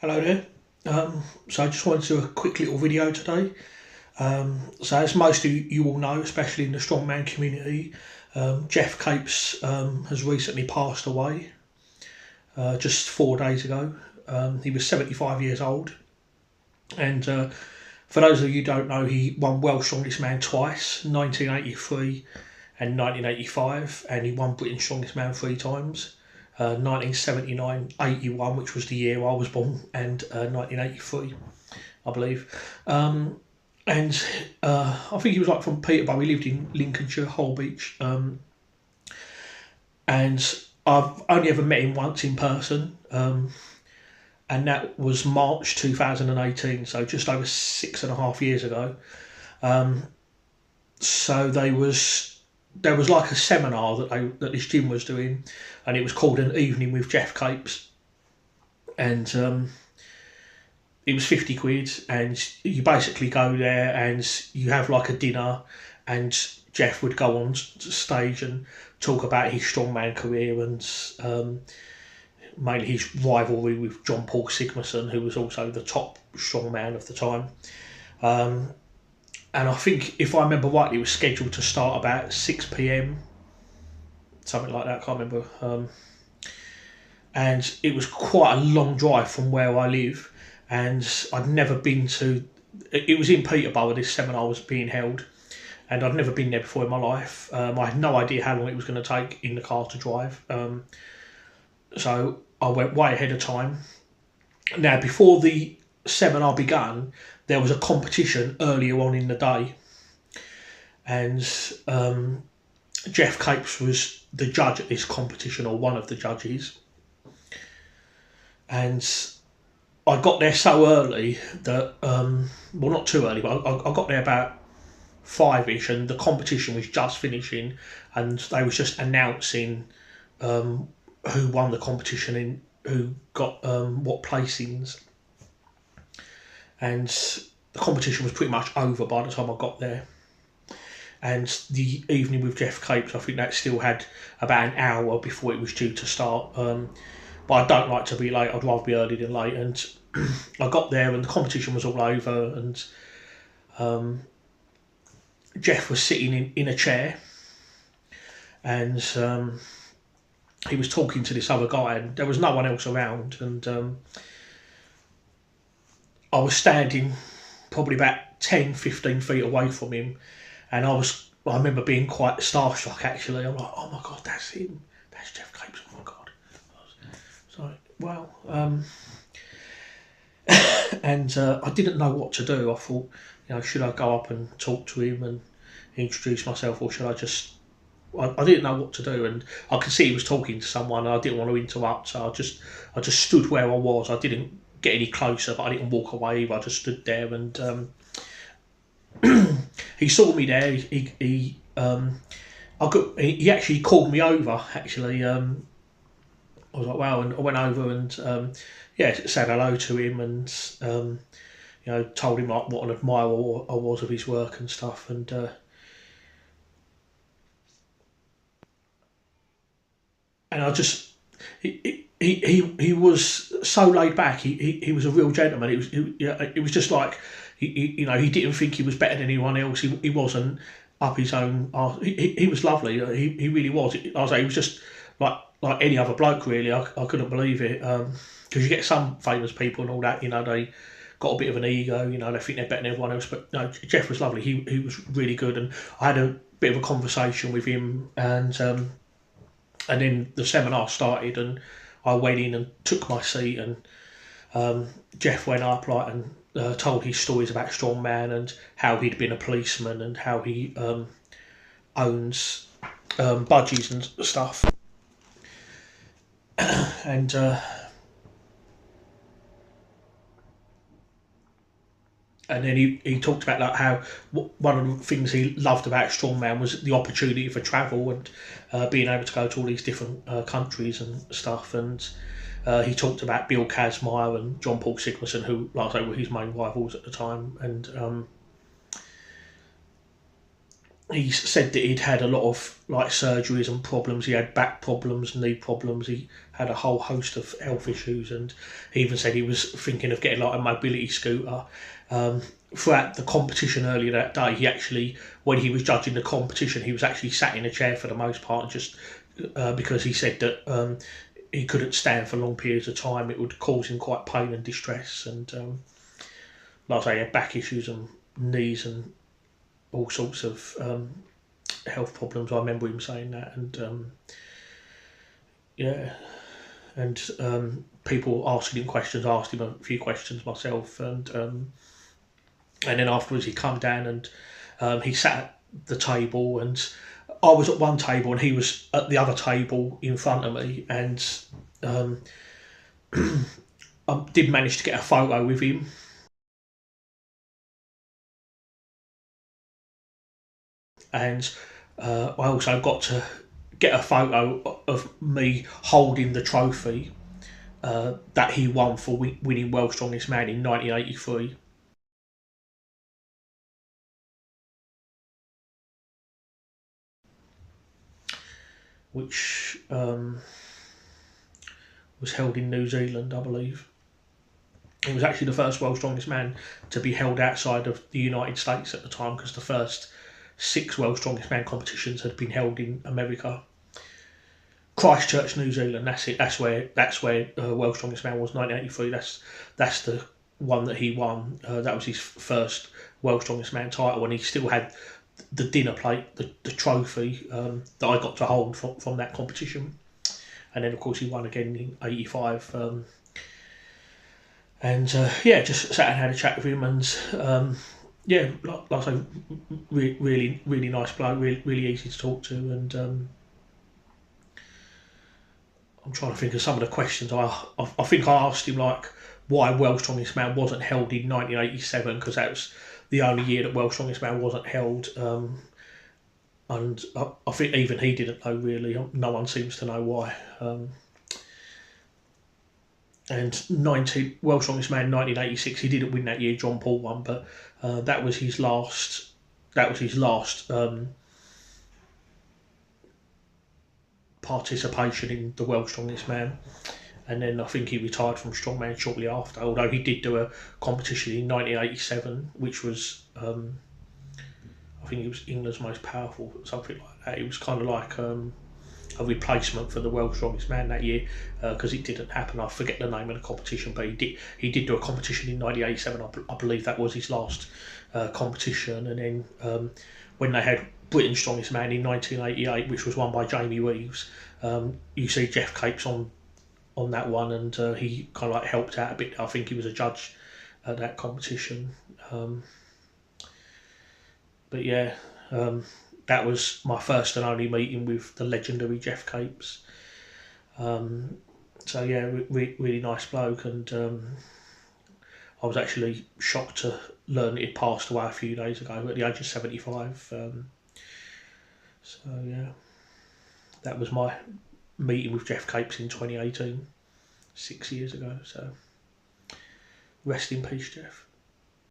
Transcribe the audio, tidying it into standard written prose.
Hello there. So I just wanted to do a quick little video today. So as most of you will know, especially in the strongman community, Geoff Capes has recently passed away just 4 days ago. He was 75 years old, and for those of you who don't know, he won World's Strongest Man twice, 1983 and 1985, and he won Britain's Strongest Man three times. 1979, 81, which was the year I was born, and 1983, I believe. And I think he was like from Peterborough. He lived in Lincolnshire, Holbeach, and I've only ever met him once in person, and that was March 2018, so just over 6.5 years ago. So there was like a seminar that this gym was doing, and it was called An Evening with Geoff Capes, and it was 50 quid, and you basically go there and you have like a dinner, and Geoff would go on stage and talk about his strongman career and mainly his rivalry with John Paul Sigmason, who was also the top strongman of the time. And I think, if I remember rightly, it was scheduled to start about 6 p.m, something like that. I can't remember. And it was quite a long drive from where I live, and I'd never been to. It was in Peterborough. This seminar was being held, and I'd never been there before in my life. I had no idea how long it was going to take in the car to drive. So I went way ahead of time. Now, before the seminar began, there was a competition earlier on in the day, and Geoff Capes was the judge at this competition, or one of the judges. And I got there so early that, well, not too early, but I got there about five-ish, and the competition was just finishing, and they was just announcing who won the competition and who got what placings. And the competition was pretty much over by the time I got there. And the evening with Geoff Capes, I think that still had about an hour before it was due to start. But I don't like to be late. I'd rather be early than late. And I got there, and the competition was all over, and Geoff was sitting in a chair, and he was talking to this other guy, and there was no one else around. And I was standing probably about 10, 15 feet away from him, and I remember being quite starstruck, actually. I'm like, oh my God, that's him. That's Geoff Capes. Oh my God. So, well, and I didn't know what to do. I thought, should I go up and talk to him and introduce myself, or should I just? I didn't know what to do, and I could see he was talking to someone, and I didn't want to interrupt, so I just stood where I was. I didn't get any closer, but I didn't walk away either. I just stood there, and he saw me there. He actually called me over. Actually, I was like, wow, and I went over and said hello to him, and told him like what an admirer I was of his work and stuff, and I just he was so laid back. He was a real gentleman. It was just like he didn't think he was better than anyone else. He wasn't up his own arse. He was lovely. He really was. I was like, he was just like any other bloke, really. I couldn't believe it, because you get some famous people and all that. They got a bit of an ego. They think they're better than everyone else. But no, Geoff was lovely. He was really good, and I had a bit of a conversation with him, and then the seminar started, and I went in and took my seat, and Geoff went up and told his stories about strongman and how he'd been a policeman and how he owns budgies and stuff, and then he talked about like how one of the things he loved about strongman was the opportunity for travel and being able to go to all these different countries and stuff. And he talked about Bill Kazmaier and John Paul Sigmason, who, like I say, were his main rivals at the time. And he said that he'd had a lot of like surgeries and problems. He had back problems, knee problems. He had a whole host of health issues, and he even said he was thinking of getting like a mobility scooter. Throughout the competition earlier that day, he actually, when he was judging the competition, he was actually sat in a chair for the most part, just because he said that he couldn't stand for long periods of time. It would cause him quite pain and distress, and like I say, he had back issues and knees and all sorts of health problems. I remember him saying that, and yeah, and people asking him questions. I asked him a few questions myself, and then afterwards he come down and he sat at the table, and I was at one table and he was at the other table in front of me, and um, I did manage to get a photo with him. And I also got to get a photo of me holding the trophy that he won for winning World's Strongest Man in 1983. Which was held in New Zealand, I believe. He was actually the first World's Strongest Man to be held outside of the United States at the time, because the first 6 World's Strongest Man competitions had been held in America. Christchurch, New Zealand. That's it. That's where World's Strongest Man was 1983. That's the one that he won. That was his first World's Strongest Man title, and he still had the dinner plate, the trophy that I got to hold from that competition. And then of course he won again in '85. Yeah, just sat and had a chat with him, and yeah, like I say, really nice bloke, really easy to talk to, and I'm trying to think of some of the questions. I think I asked him like why World's Strongest Man wasn't held in 1987, because that was the only year that World's Strongest Man wasn't held. And I think even he didn't know really. No one seems to know why. And World's Strongest Man 1986, he didn't win that year. John Paul won, but that was his last. That was his last participation in the World's Strongest Man. And then I think he retired from strongman shortly after. Although he did do a competition in 1987, which was I think it was England's most powerful, something like that. It was kind of like a replacement for the World's Strongest Man that year, because it didn't happen. I forget the name of the competition, but he did do a competition in 1987. I believe that was his last competition. And then when they had Britain's Strongest Man in 1988, which was won by Jamie Reeves, you see Geoff Capes on that one, and he kind of like helped out a bit. I think he was a judge at that competition. But yeah, that was my first and only meeting with the legendary Geoff Capes. So yeah, really nice bloke, and I was actually shocked to learn he'd passed away a few days ago at the age of 75. So yeah, that was my meeting with Geoff Capes in 2018, 6 years ago. So rest in peace, Geoff.